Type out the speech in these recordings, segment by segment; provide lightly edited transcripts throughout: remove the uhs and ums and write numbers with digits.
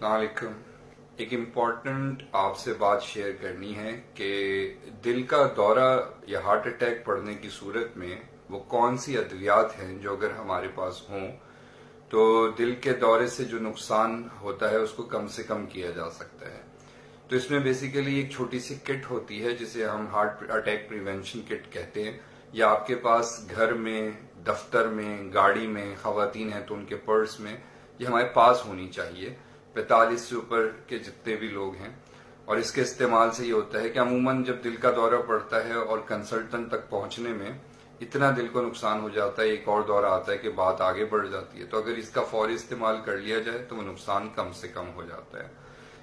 अस्सलाम वालेकुम। एक इम्पॉर्टेंट आपसे बात शेयर करनी है कि दिल का दौरा या हार्ट अटैक पड़ने की सूरत में वो कौन सी अद्वियात हैं जो अगर हमारे पास हों तो दिल के दौरे से जो नुकसान होता है उसको कम से कम किया जा सकता है। तो इसमें बेसिकली एक छोटी सी किट होती है जिसे हम हार्ट अटैक प्रिवेंशन किट कहते हैं, या आपके पास घर में, दफ्तर में, गाड़ी में, खवातीन हैं तो उनके पर्स में ये हमारे पास होनी चाहिए। 45 से ऊपर के जितने भी लोग हैं, और इसके इस्तेमाल से ये होता है कि अमूमन जब दिल का दौरा पड़ता है और कंसल्टेंट तक पहुंचने में इतना दिल को नुकसान हो जाता है, एक और दौरा आता है कि बात आगे बढ़ जाती है। तो अगर इसका फौरी इस्तेमाल कर लिया जाए तो वो नुकसान कम से कम हो जाता है।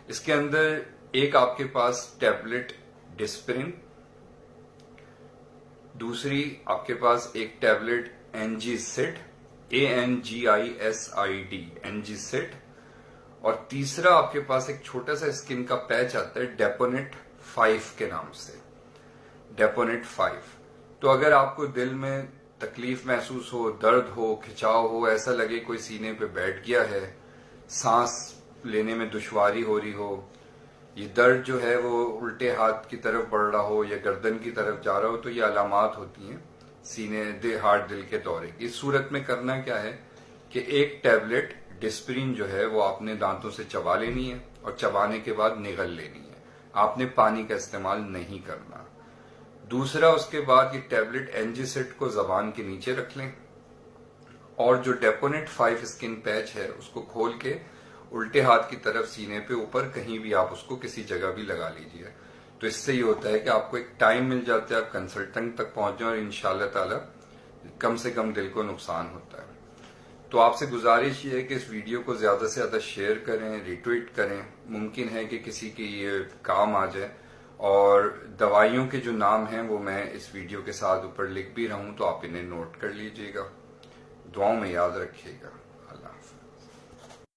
इसके अंदर एक आपके पास टैबलेट डिस्प्रिन, दूसरी आपके पास एक टैबलेट एनजीसिड, ANGISID, एनजीसिड, और तीसरा आपके पास एक छोटा सा स्किन का पैच आता है डेपोनेट 5 के नाम से, डेपोनेट 5। तो अगर आपको दिल में तकलीफ महसूस हो, दर्द हो, खिंचाव हो, ऐसा लगे कोई सीने पे बैठ गया है, सांस लेने में दुश्वारी हो रही हो, ये दर्द जो है वो उल्टे हाथ की तरफ बढ़ रहा हो या गर्दन की तरफ जा रहा हो, तो ये अलामात होती हैं सीने हार्ट दिल के दौरे की। इस सूरत में करना क्या है कि एक टैबलेट डिस्प्रिन जो है वो आपने दांतों से चबा लेनी है और चबाने के बाद निगल लेनी है। आपने पानी का इस्तेमाल नहीं करना। दूसरा, उसके बाद ये टैबलेट एनजीसिड को जबान के नीचे रख लें, और जो डेपोनेट 5 स्किन पैच है उसको खोल के उल्टे हाथ की तरफ सीने पे ऊपर कहीं भी आप उसको किसी जगह भी लगा लीजिए। तो इससे ये होता है कि आपको एक टाइम मिल जाता है, आप कंसल्टेंट तक पहुंच जाए और इंशाल्लाह ताला कम से कम दिल को नुकसान होता है। तो आपसे गुजारिश ये है कि इस वीडियो को ज्यादा से ज्यादा शेयर करें, रिट्वीट करें। मुमकिन है कि किसी की ये काम आ जाए। और दवाइयों के जो नाम हैं वो मैं इस वीडियो के साथ ऊपर लिख भी रहा हूं, तो आप इन्हें नोट कर लीजिएगा। दुआओं में याद रखिएगा। अल्लाह हाफ़िज़।